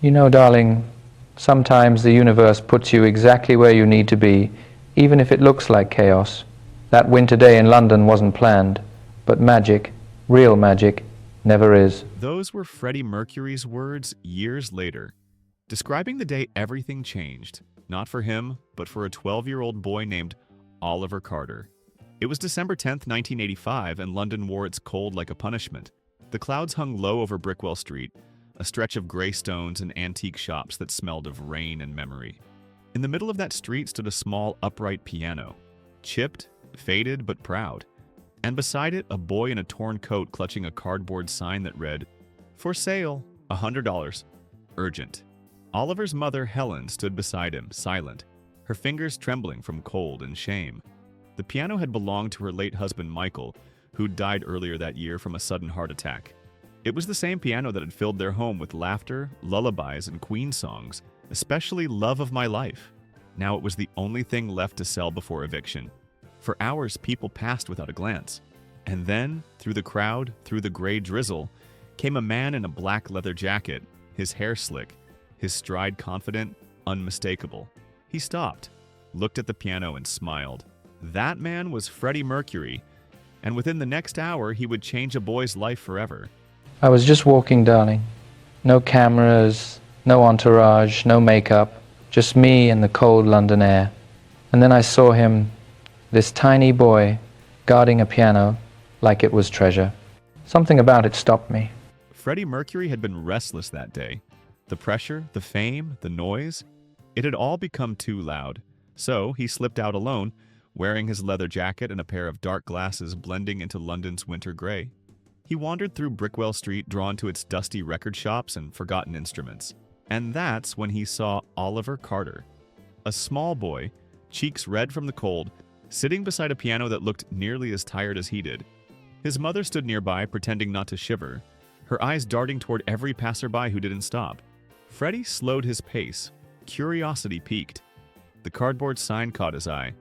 You know, darling, sometimes the universe puts you exactly where you need to be, even if it looks like chaos. That winter day in London wasn't planned, but magic, real magic, never is. Those were Freddie Mercury's words years later, describing the day everything changed, not for him, but for a 12-year-old boy named Oliver Carter. It was December 10th, 1985, and London wore its cold like a punishment. The clouds hung low over Brickwell Street, a stretch of gray stones and antique shops that smelled of rain and memory. In the middle of that street stood a small upright piano, chipped, faded, but proud. And beside it, a boy in a torn coat clutching a cardboard sign that read, "For sale, $100, urgent." Oliver's mother, Helen, stood beside him, silent, her fingers trembling from cold and shame. The piano had belonged to her late husband, Michael, who'd died earlier that year from a sudden heart attack. It was the same piano that had filled their home with laughter, lullabies, and Queen songs, especially Love of My Life. Now it was the only thing left to sell before eviction. For hours, people passed without a glance. And then, through the crowd, through the gray drizzle, came a man in a black leather jacket, his hair slick, his stride confident, unmistakable. He stopped, looked at the piano, and smiled. That man was Freddie Mercury, and within the next hour, he would change a boy's life forever. I was just walking, darling. No cameras, no entourage, no makeup, just me and the cold London air. And then I saw him, this tiny boy, guarding a piano like it was treasure. Something about it stopped me. Freddie Mercury had been restless that day. The pressure, the fame, the noise, it had all become too loud. So he slipped out alone, wearing his leather jacket and a pair of dark glasses blending into London's winter gray. He wandered through Brickwell Street, drawn to its dusty record shops and forgotten instruments. And that's when he saw Oliver Carter, a small boy, cheeks red from the cold, sitting beside a piano that looked nearly as tired as he did. His mother stood nearby, pretending not to shiver, her eyes darting toward every passerby who didn't stop. Freddie slowed his pace. Curiosity piqued. The cardboard sign caught his eye.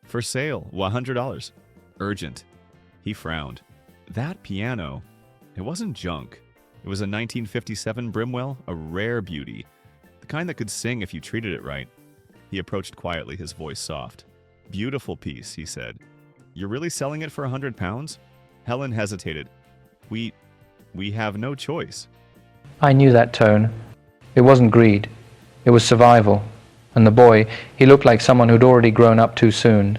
"For sale, $100. Urgent." He frowned. That piano, it wasn't junk. It was a 1957 Brimwell, a rare beauty, the kind that could sing if you treated it right. He approached quietly, his voice soft. "Beautiful piece," he said. "You're really selling it for £100? Helen hesitated. We have no choice." I knew that tone. It wasn't greed. It was survival. And the boy, he looked like someone who'd already grown up too soon.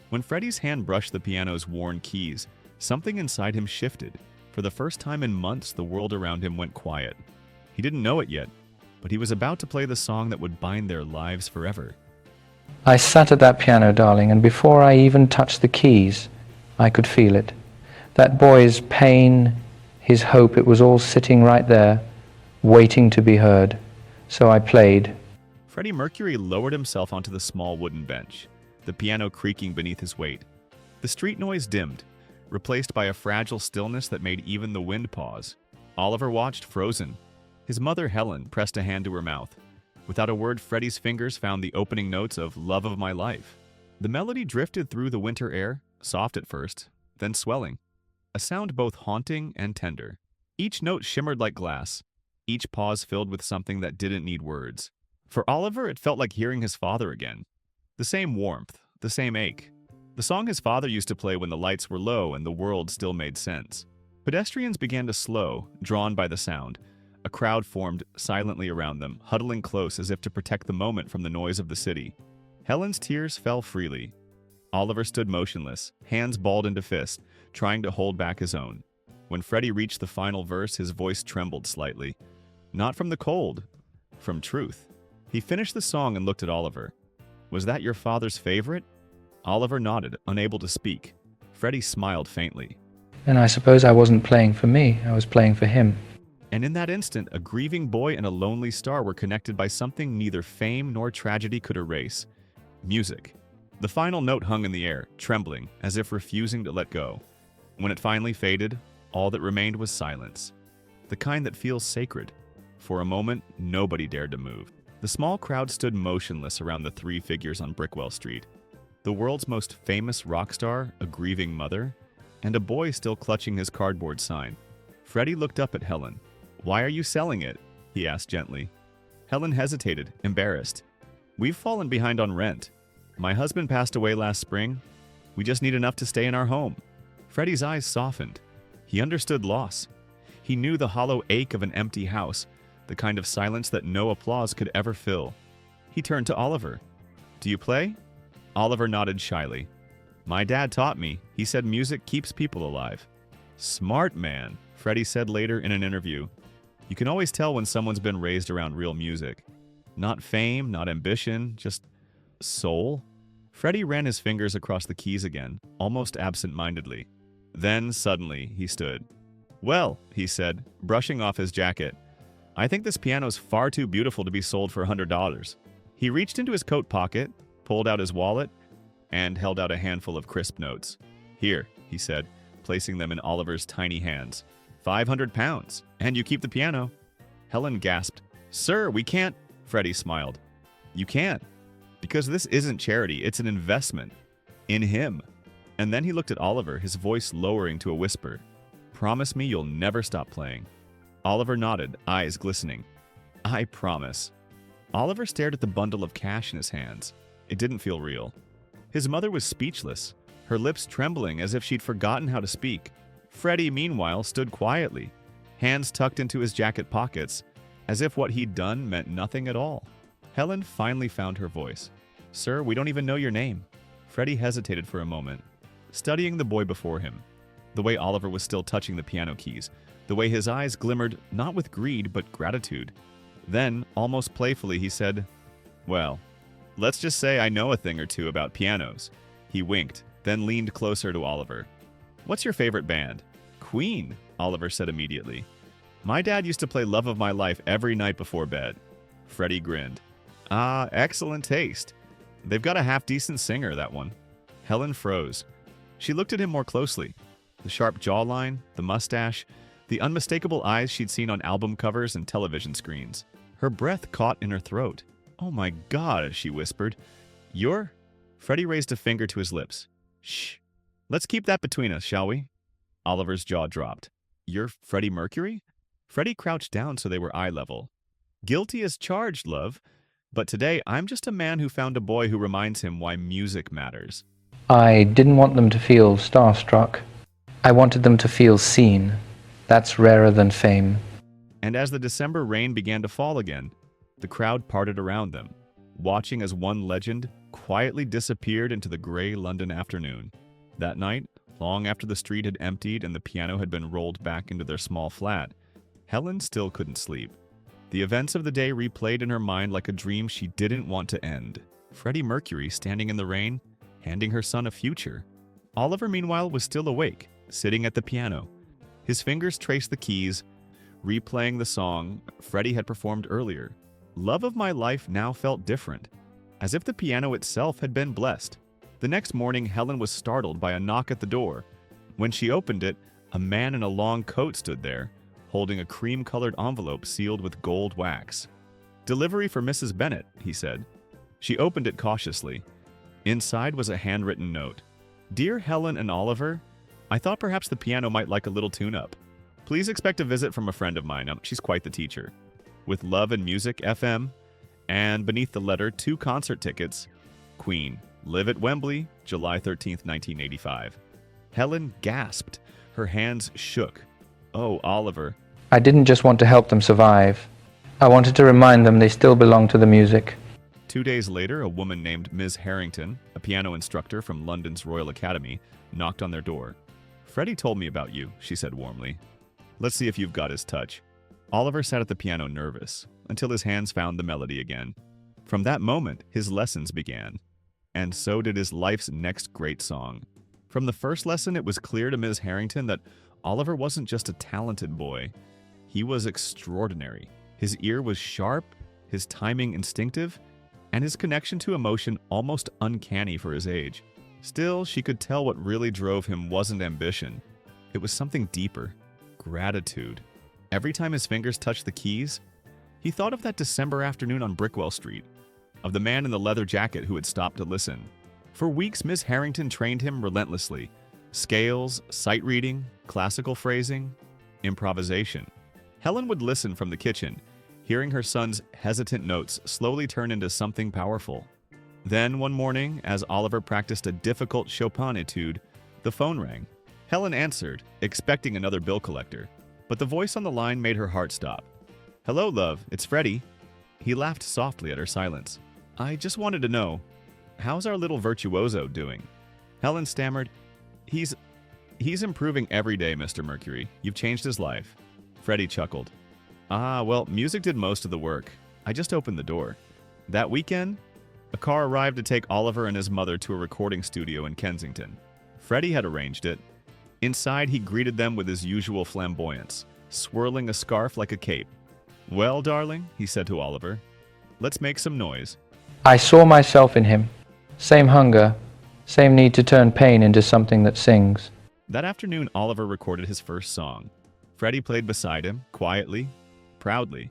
When Freddie's hand brushed the piano's worn keys, something inside him shifted. For the first time in months, the world around him went quiet. He didn't know it yet, but he was about to play the song that would bind their lives forever. I sat at that piano, darling, and before I even touched the keys, I could feel it. That boy's pain, his hope, it was all sitting right there, waiting to be heard. So I played. Freddie Mercury lowered himself onto the small wooden bench, the piano creaking beneath his weight. The street noise dimmed, replaced by a fragile stillness that made even the wind pause. Oliver watched, frozen. His mother, Helen, pressed a hand to her mouth. Without a word, Freddie's fingers found the opening notes of Love of My Life. The melody drifted through the winter air, soft at first, then swelling, a sound both haunting and tender. Each note shimmered like glass, each pause filled with something that didn't need words. For Oliver, it felt like hearing his father again. The same warmth, the same ache. The song his father used to play when the lights were low and the world still made sense. Pedestrians began to slow, drawn by the sound. A crowd formed silently around them, huddling close as if to protect the moment from the noise of the city. Helen's tears fell freely. Oliver stood motionless, hands balled into fists, trying to hold back his own. When Freddie reached the final verse, his voice trembled slightly. Not from the cold, from truth. He finished the song and looked at Oliver. "Was that your father's favorite?" Oliver nodded, unable to speak. Freddie smiled faintly. And I suppose I wasn't playing for me, I was playing for him. And in that instant, a grieving boy and a lonely star were connected by something neither fame nor tragedy could erase. Music. The final note hung in the air, trembling, as if refusing to let go. When it finally faded, all that remained was silence. The kind that feels sacred. For a moment, nobody dared to move. The small crowd stood motionless around the three figures on Brickwell Street. The world's most famous rock star, a grieving mother, and a boy still clutching his cardboard sign. Freddie looked up at Helen. "Why are you selling it?" he asked gently. Helen hesitated, embarrassed. We've fallen behind on rent. My husband passed away last spring. We just need enough to stay in our home. Freddie's eyes softened. He understood loss. He knew the hollow ache of an empty house, the kind of silence that no applause could ever fill. He turned to Oliver. Do you play? Oliver nodded shyly. My dad taught me. He said music keeps people alive. Smart man, Freddie said later in an interview. You can always tell when someone's been raised around real music. Not fame, not ambition, just soul. Freddie ran his fingers across the keys again, almost absent-mindedly. Then, suddenly, he stood. Well, he said, brushing off his jacket, I think this piano's far too beautiful to be sold for $100. He reached into his coat pocket, pulled out his wallet, and held out a handful of crisp notes. Here, he said, placing them in Oliver's tiny hands. 500 pounds, and you keep the piano. Helen gasped. Sir, we can't. Freddie smiled. You can't, because this isn't charity, it's an investment. In him. And then he looked at Oliver, his voice lowering to a whisper. Promise me you'll never stop playing. Oliver nodded, eyes glistening. I promise. Oliver stared at the bundle of cash in his hands. It didn't feel real. His mother was speechless, her lips trembling as if she'd forgotten how to speak. Freddie, meanwhile, stood quietly, hands tucked into his jacket pockets, as if what he'd done meant nothing at all. Helen finally found her voice. Sir, we don't even know your name. Freddie hesitated for a moment, studying the boy before him, the way Oliver was still touching the piano keys, the way his eyes glimmered not with greed but gratitude. Then, almost playfully, he said, Well, let's just say I know a thing or two about pianos. He winked, then leaned closer to Oliver. What's your favorite band? Queen, Oliver said immediately. My dad used to play Love of My Life every night before bed. Freddie grinned. Ah, excellent taste. They've got a half-decent singer, that one. Helen froze. She looked at him more closely. The sharp jawline, the mustache, the unmistakable eyes she'd seen on album covers and television screens. Her breath caught in her throat. Oh my God, she whispered. You're... Freddie raised a finger to his lips. Shh. Let's keep that between us, shall we? Oliver's jaw dropped. You're Freddie Mercury? Freddie crouched down so they were eye level. Guilty as charged, love. But today, I'm just a man who found a boy who reminds him why music matters. I didn't want them to feel starstruck. I wanted them to feel seen. That's rarer than fame. And as the December rain began to fall again, the crowd parted around them, watching as one legend quietly disappeared into the gray London afternoon. That night, long after the street had emptied and the piano had been rolled back into their small flat, Helen still couldn't sleep. The events of the day replayed in her mind like a dream she didn't want to end. Freddie Mercury standing in the rain, handing her son a future. Oliver, meanwhile, was still awake, sitting at the piano. His fingers traced the keys, replaying the song Freddie had performed earlier. Love of My Life now felt different, as if the piano itself had been blessed. The next morning, Helen was startled by a knock at the door. When she opened it, a man in a long coat stood there, holding a cream-colored envelope sealed with gold wax. Delivery for Mrs. Bennet, he said. She opened it cautiously. Inside was a handwritten note. Dear Helen and Oliver, I thought perhaps the piano might like a little tune-up. Please expect a visit from a friend of mine. She's quite the teacher. With Love and Music, FM, and beneath the letter, 2 concert tickets. Queen, live at Wembley, July 13th, 1985. Helen gasped. Her hands shook. Oh, Oliver. I didn't just want to help them survive. I wanted to remind them they still belong to the music. 2 days later, a woman named Ms. Harrington, a piano instructor from London's Royal Academy, knocked on their door. Freddie told me about you, she said warmly. Let's see if you've got his touch. Oliver sat at the piano nervous, until his hands found the melody again. From that moment, his lessons began. And so did his life's next great song. From the first lesson, it was clear to Ms. Harrington that Oliver wasn't just a talented boy. He was extraordinary. His ear was sharp, his timing instinctive, and his connection to emotion almost uncanny for his age. Still, she could tell what really drove him wasn't ambition. It was something deeper. Gratitude. Every time his fingers touched the keys, he thought of that December afternoon on Brickwell Street, of the man in the leather jacket who had stopped to listen. For weeks, Miss Harrington trained him relentlessly. Scales, sight reading, classical phrasing, improvisation. Helen would listen from the kitchen, hearing her son's hesitant notes slowly turn into something powerful. Then, one morning, as Oliver practiced a difficult Chopin etude, the phone rang. Helen answered, expecting another bill collector, but the voice on the line made her heart stop. "Hello, love, it's Freddie." He laughed softly at her silence. "I just wanted to know, how's our little virtuoso doing?" Helen stammered, He's improving every day, Mr. Mercury. You've changed his life." Freddie chuckled. "Ah, well, music did most of the work. I just opened the door." That weekend, a car arrived to take Oliver and his mother to a recording studio in Kensington. Freddie had arranged it. Inside, he greeted them with his usual flamboyance, swirling a scarf like a cape. "Well, darling," he said to Oliver, "let's make some noise." I saw myself in him. Same hunger, same need to turn pain into something that sings. That afternoon, Oliver recorded his first song. Freddie played beside him, quietly, proudly.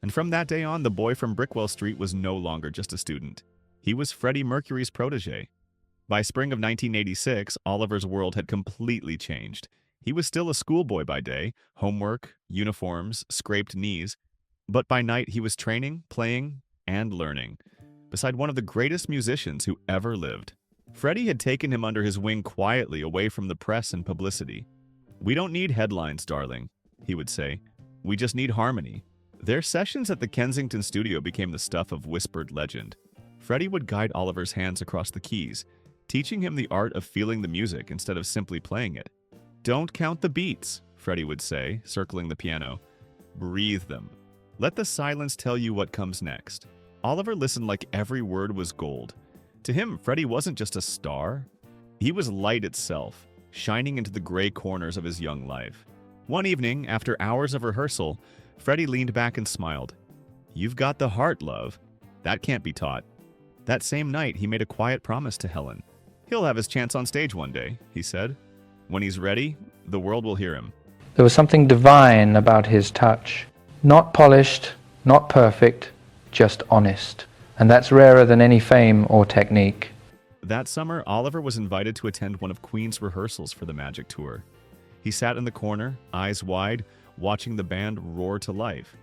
And from that day on, the boy from Brickwell Street was no longer just a student. He was Freddie Mercury's protege. By spring of 1986, Oliver's world had completely changed. He was still a schoolboy by day, homework, uniforms, scraped knees. But by night, he was training, playing, and learning, beside one of the greatest musicians who ever lived. Freddie had taken him under his wing quietly, away from the press and publicity. "We don't need headlines, darling," he would say. "We just need harmony." Their sessions at the Kensington studio became the stuff of whispered legend. Freddie would guide Oliver's hands across the keys, teaching him the art of feeling the music instead of simply playing it. "Don't count the beats," Freddie would say, circling the piano. "Breathe them. Let the silence tell you what comes next." Oliver listened like every word was gold. To him, Freddie wasn't just a star. He was light itself, shining into the gray corners of his young life. One evening, after hours of rehearsal, Freddie leaned back and smiled. "You've got the heart, love. That can't be taught." That same night, he made a quiet promise to Helen. "He'll have his chance on stage one day," he said. "When he's ready, the world will hear him." There was something divine about his touch. Not polished, not perfect, just honest. And that's rarer than any fame or technique. That summer, Oliver was invited to attend one of Queen's rehearsals for the Magic Tour. He sat in the corner, eyes wide, watching the band roar to life.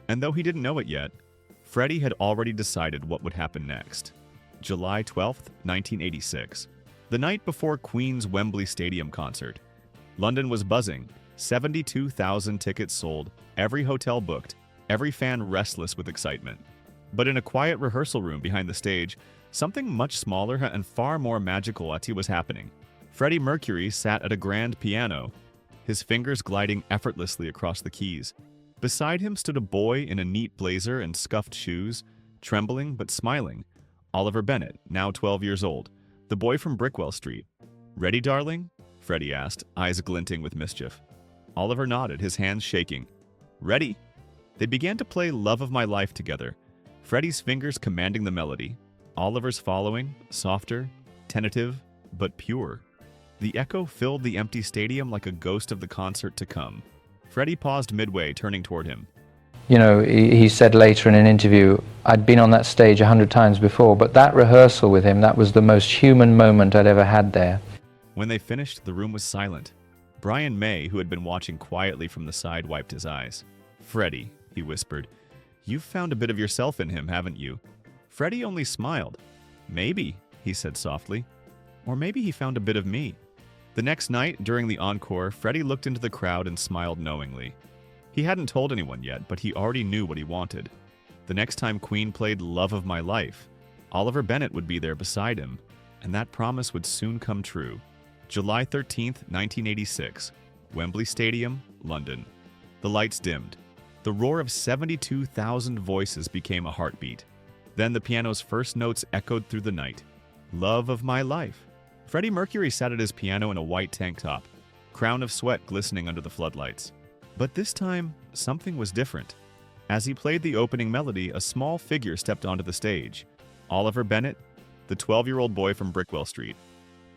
And though he didn't know it yet, Freddie had already decided what would happen next. July 12th, 1986. The night before Queen's Wembley Stadium concert. London was buzzing. 72,000 tickets sold, every hotel booked, every fan restless with excitement. But in a quiet rehearsal room behind the stage, something much smaller and far more magical was happening. Freddie Mercury sat at a grand piano, his fingers gliding effortlessly across the keys. Beside him stood a boy in a neat blazer and scuffed shoes, trembling but smiling. Oliver Bennett, now 12 years old, the boy from Brickwell Street. "Ready, darling?" Freddie asked, eyes glinting with mischief. Oliver nodded, his hands shaking. "Ready." They began to play Love of My Life together, Freddie's fingers commanding the melody, Oliver's following, softer, tentative, but pure. The echo filled the empty stadium like a ghost of the concert to come. Freddie paused midway, turning toward him. You know, he said later in an interview, I'd been on that stage 100 times before, but that rehearsal with him, that was the most human moment I'd ever had there. When they finished, the room was silent. Brian May, who had been watching quietly from the side, wiped his eyes. "Freddie," he whispered, "you've found a bit of yourself in him, haven't you?" Freddie only smiled. "Maybe," he said softly. "Or maybe he found a bit of me." The next night, during the encore, Freddie looked into the crowd and smiled knowingly. He hadn't told anyone yet, but he already knew what he wanted. The next time Queen played Love of My Life, Oliver Bennett would be there beside him, and that promise would soon come true. July 13th, 1986, Wembley Stadium, London. The lights dimmed. The roar of 72,000 voices became a heartbeat. Then the piano's first notes echoed through the night. Love of My Life. Freddie Mercury sat at his piano in a white tank top, crown of sweat glistening under the floodlights. But this time, something was different. As he played the opening melody, a small figure stepped onto the stage. Oliver Bennett, the 12-year-old boy from Brickwell Street.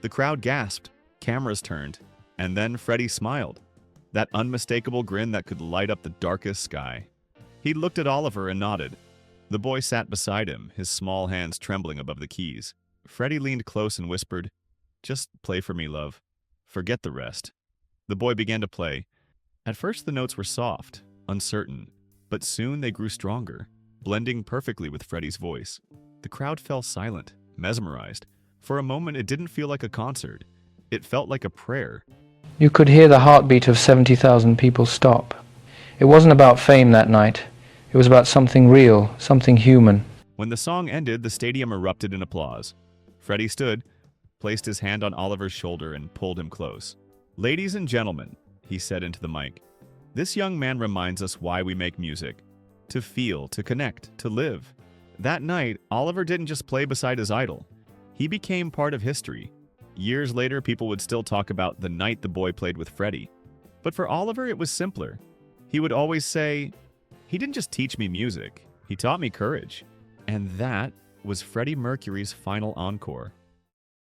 The crowd gasped, cameras turned, and then Freddie smiled. That unmistakable grin that could light up the darkest sky. He looked at Oliver and nodded. The boy sat beside him, his small hands trembling above the keys. Freddie leaned close and whispered, "Just play for me, love. Forget the rest." The boy began to play. At first the notes were soft, uncertain. But soon they grew stronger, blending perfectly with Freddie's voice. The crowd fell silent, mesmerized. For a moment, it didn't feel like a concert. It felt like a prayer. You could hear the heartbeat of 70,000 people stop. It wasn't about fame that night. It was about something real, something human. When the song ended, the stadium erupted in applause. Freddie stood, placed his hand on Oliver's shoulder, and pulled him close. "Ladies and gentlemen," he said into the mic, "this young man reminds us why we make music. To feel, to connect, to live." That night, Oliver didn't just play beside his idol. He became part of history. Years later, people would still talk about the night the boy played with Freddie. But for Oliver, it was simpler. He would always say, "He didn't just teach me music, he taught me courage." And that was Freddie Mercury's final encore.